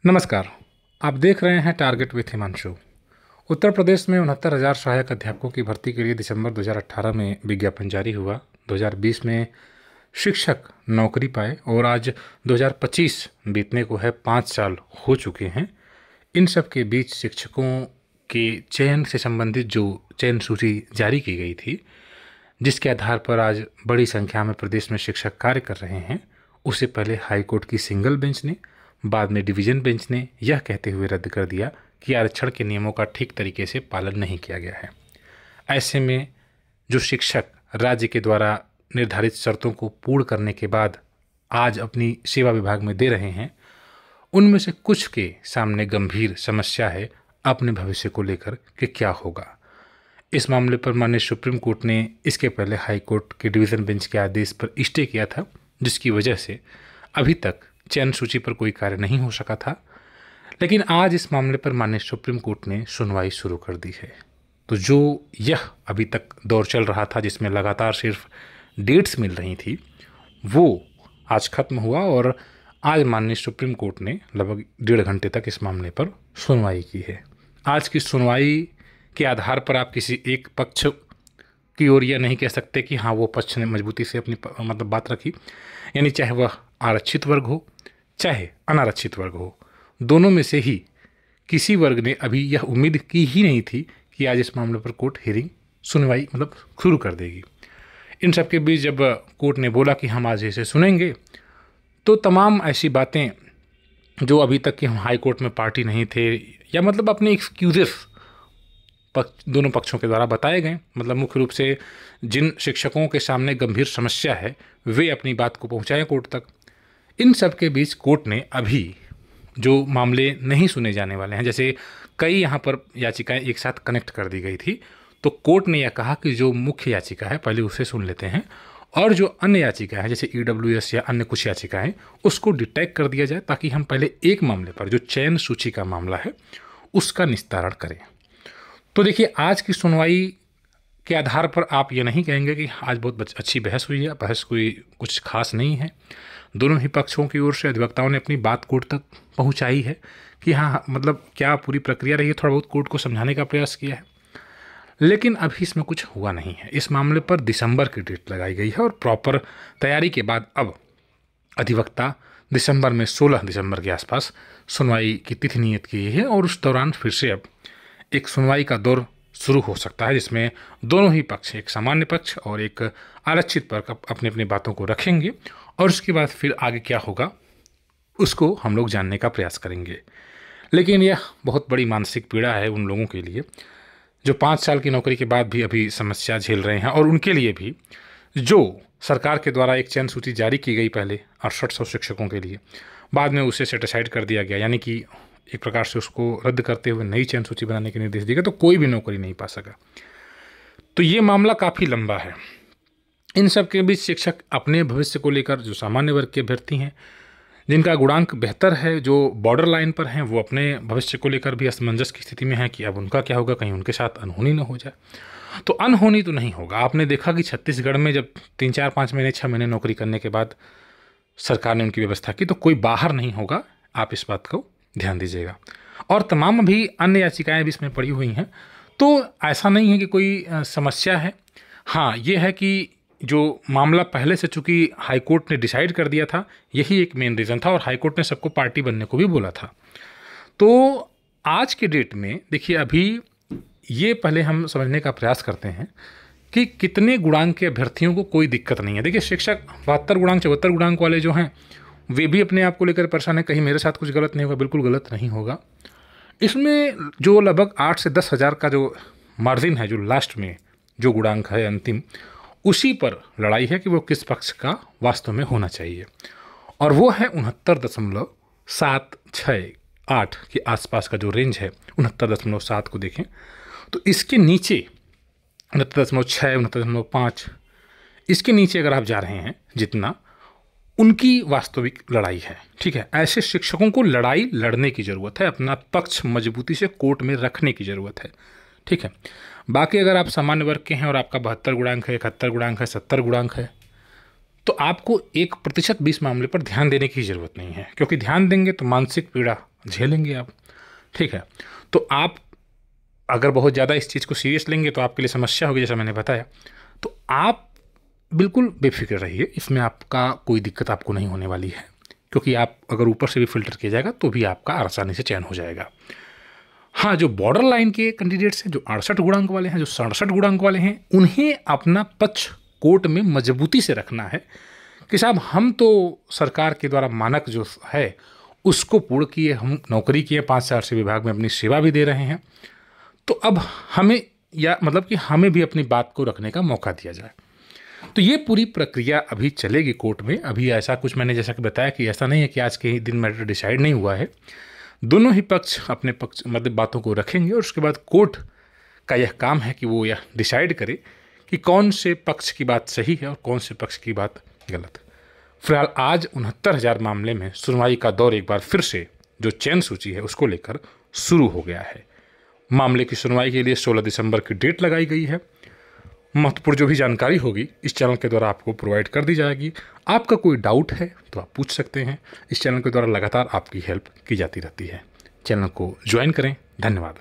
नमस्कार। आप देख रहे हैं टारगेट विथ हिमांशु। उत्तर प्रदेश में 69,000 सहायक अध्यापकों की भर्ती के लिए दिसंबर 2018 में विज्ञापन जारी हुआ। 2020 में शिक्षक नौकरी पाए और आज 2025 बीतने को है, 5 साल हो चुके हैं। इन सब के बीच शिक्षकों के चयन से संबंधित जो चयन सूची जारी की गई थी, जिसके आधार पर आज बड़ी संख्या में प्रदेश में शिक्षक कार्य कर रहे हैं, उससे पहले हाईकोर्ट की सिंगल बेंच ने, बाद में डिवीजन बेंच ने यह कहते हुए रद्द कर दिया कि आरक्षण के नियमों का ठीक तरीके से पालन नहीं किया गया है। ऐसे में जो शिक्षक राज्य के द्वारा निर्धारित शर्तों को पूर्ण करने के बाद आज अपनी सेवा विभाग में दे रहे हैं, उनमें से कुछ के सामने गंभीर समस्या है अपने भविष्य को लेकर कि क्या होगा। इस मामले पर माननीय सुप्रीम कोर्ट ने इसके पहले हाई कोर्ट के डिवीज़न बेंच के आदेश पर स्टे किया था, जिसकी वजह से अभी तक चयन सूची पर कोई कार्य नहीं हो सका था। लेकिन आज इस मामले पर माननीय सुप्रीम कोर्ट ने सुनवाई शुरू कर दी है। तो जो यह अभी तक दौर चल रहा था, जिसमें लगातार सिर्फ डेट्स मिल रही थी, वो आज खत्म हुआ और आज माननीय सुप्रीम कोर्ट ने लगभग 1.5 घंटे तक इस मामले पर सुनवाई की है। आज की सुनवाई के आधार पर आप किसी एक पक्ष की ओर यह नहीं कह सकते कि हाँ, वो पक्ष ने मजबूती से अपनी बात रखी, यानी चाहे वह आरक्षित वर्ग हो चाहे अनारक्षित वर्ग हो, दोनों में से ही किसी वर्ग ने अभी यह उम्मीद की ही नहीं थी कि आज इस मामले पर कोर्ट हियरिंग सुनवाई शुरू कर देगी। इन सब के बीच जब कोर्ट ने बोला कि हम आज इसे सुनेंगे, तो तमाम ऐसी बातें जो अभी तक कि हम हाई कोर्ट में पार्टी नहीं थे, या अपने एक्सक्यूजेस दोनों पक्षों के द्वारा बताए गए। मुख्य रूप से जिन शिक्षकों के सामने गंभीर समस्या है, वे अपनी बात को पहुंचाएं कोर्ट तक। इन सब के बीच कोर्ट ने अभी जो मामले नहीं सुने जाने वाले हैं, जैसे कई यहाँ पर याचिकाएं एक साथ कनेक्ट कर दी गई थी, तो कोर्ट ने यह कहा कि जो मुख्य याचिका है पहले उसे सुन लेते हैं, और जो अन्य याचिका है जैसे ईडब्ल्यूएस या अन्य कुछ याचिकाएं, उसको डिटेक्ट कर दिया जाए, ताकि हम पहले एक मामले पर, जो चयन सूची का मामला है, उसका निस्तारण करें। तो देखिए, आज की सुनवाई के आधार पर आप ये नहीं कहेंगे कि आज बहुत अच्छी बहस हुई है। बहस कोई कुछ खास नहीं है। दोनों ही पक्षों की ओर से अधिवक्ताओं ने अपनी बात कोर्ट तक पहुंचाई है कि हाँ, क्या पूरी प्रक्रिया रही है, थोड़ा बहुत कोर्ट को समझाने का प्रयास किया है। लेकिन अभी इसमें कुछ हुआ नहीं है। इस मामले पर दिसंबर की डेट लगाई गई है और प्रॉपर तैयारी के बाद अब अधिवक्ता दिसंबर में 16 दिसंबर के आसपास सुनवाई की तिथि नियत की है, और उस दौरान फिर से अब एक सुनवाई का दौर शुरू हो सकता है, जिसमें दोनों ही पक्ष, एक सामान्य पक्ष और एक आरक्षित पक्ष, अपनी अपनी बातों को रखेंगे, और उसके बाद फिर आगे क्या होगा उसको हम लोग जानने का प्रयास करेंगे। लेकिन यह बहुत बड़ी मानसिक पीड़ा है उन लोगों के लिए जो 5 साल की नौकरी के बाद भी अभी समस्या झेल रहे हैं, और उनके लिए भी जो सरकार के द्वारा एक चयन सूची जारी की गई पहले 6800 शिक्षकों के लिए, बाद में उसे सेटिसाइड कर दिया गया, यानी कि एक प्रकार से उसको रद्द करते हुए नई चयन सूची बनाने के निर्देश दिए गए, तो कोई भी नौकरी नहीं पा सका। तो ये मामला काफ़ी लंबा है। इन सब के बीच शिक्षक अपने भविष्य को लेकर, जो सामान्य वर्ग के अभ्यर्थी हैं जिनका गुणांक बेहतर है, जो बॉर्डर लाइन पर हैं, वो अपने भविष्य को लेकर भी असमंजस की स्थिति में है कि अब उनका क्या होगा, कहीं उनके साथ अनहोनी न हो जाए। तो अनहोनी तो नहीं होगा। आपने देखा कि छत्तीसगढ़ में जब 3, 4, 5 महीने, 6 महीने नौकरी करने के बाद सरकार ने उनकी व्यवस्था की, तो कोई बाहर नहीं होगा। आप इस बात को ध्यान दीजिएगा। और तमाम अभी अन्य याचिकाएं भी इसमें पड़ी हुई हैं, तो ऐसा नहीं है कि कोई समस्या है। हाँ, ये है कि जो मामला पहले से चूंकि हाईकोर्ट ने डिसाइड कर दिया था, यही एक मेन रीज़न था, और हाईकोर्ट ने सबको पार्टी बनने को भी बोला था। तो आज के डेट में देखिए, अभी ये पहले हम समझने का प्रयास करते हैं कि कितने गुणांक के अभ्यर्थियों को कोई दिक्कत नहीं है। देखिए, शिक्षक 72 गुणांक 74 गुणांक वाले जो हैं, वे भी अपने आप को लेकर परेशान है, कहीं मेरे साथ कुछ गलत नहीं होगा। बिल्कुल गलत नहीं होगा। इसमें जो लगभग 8 से 10 हज़ार का जो मार्जिन है, जो लास्ट में जो गुणांक है अंतिम, उसी पर लड़ाई है कि वो किस पक्ष का वास्तव में होना चाहिए, और वो है 69.768 के आसपास का जो रेंज है, 69.7 को देखें तो इसके नीचे 69.6, 69.5, इसके नीचे अगर आप जा रहे हैं जितना, उनकी वास्तविक लड़ाई है। ठीक है, ऐसे शिक्षकों को लड़ाई लड़ने की ज़रूरत है, अपना पक्ष मजबूती से कोर्ट में रखने की ज़रूरत है। ठीक है, बाकी अगर आप सामान्य वर्ग के हैं और आपका 72 गुणांक है, 71 गुणांक है, 70 गुणांक है, तो आपको 1% भी इस मामले पर ध्यान देने की ज़रूरत नहीं है, क्योंकि ध्यान देंगे तो मानसिक पीड़ा झेलेंगे आप। ठीक है, तो आप अगर बहुत ज़्यादा इस चीज़ को सीरियस लेंगे तो आपके लिए समस्या होगी, जैसा मैंने बताया। तो आप बिल्कुल बेफिक्र रहिए, इसमें आपका कोई दिक्कत आपको नहीं होने वाली है, क्योंकि आप अगर ऊपर से भी फिल्टर किया जाएगा तो भी आपका आसानी से चयन हो जाएगा। हाँ, जो बॉर्डर लाइन के कैंडिडेट्स हैं, जो 68 गुणांक वाले हैं, जो 67 गुणांक वाले हैं, उन्हें अपना पक्ष कोर्ट में मजबूती से रखना है कि साहब हम तो सरकार के द्वारा मानक जो है उसको पूर्ण किए, हम नौकरी किए, 5 साल से विभाग में अपनी सेवा भी दे रहे हैं, तो अब हमें, या मतलब कि हमें भी अपनी बात को रखने का मौका दिया जाए। तो ये पूरी प्रक्रिया अभी चलेगी कोर्ट में। अभी ऐसा कुछ मैंने जैसा कि बताया कि ऐसा नहीं है कि आज के ही दिन मैटर डिसाइड नहीं हुआ है। दोनों ही पक्ष अपने पक्ष मतलब बातों को रखेंगे और उसके बाद कोर्ट का यह काम है कि वो यह डिसाइड करे कि कौन से पक्ष की बात सही है और कौन से पक्ष की बात गलत। फिलहाल आज 69,000 मामले में सुनवाई का दौर एक बार फिर से जो चयन सूची है उसको लेकर शुरू हो गया है। मामले की सुनवाई के लिए 16 दिसंबर की डेट लगाई गई है। महत्वपूर्ण जो भी जानकारी होगी इस चैनल के द्वारा आपको प्रोवाइड कर दी जाएगी। आपका कोई डाउट है तो आप पूछ सकते हैं। इस चैनल के द्वारा लगातार आपकी हेल्प की जाती रहती है। चैनल को ज्वाइन करें। धन्यवाद।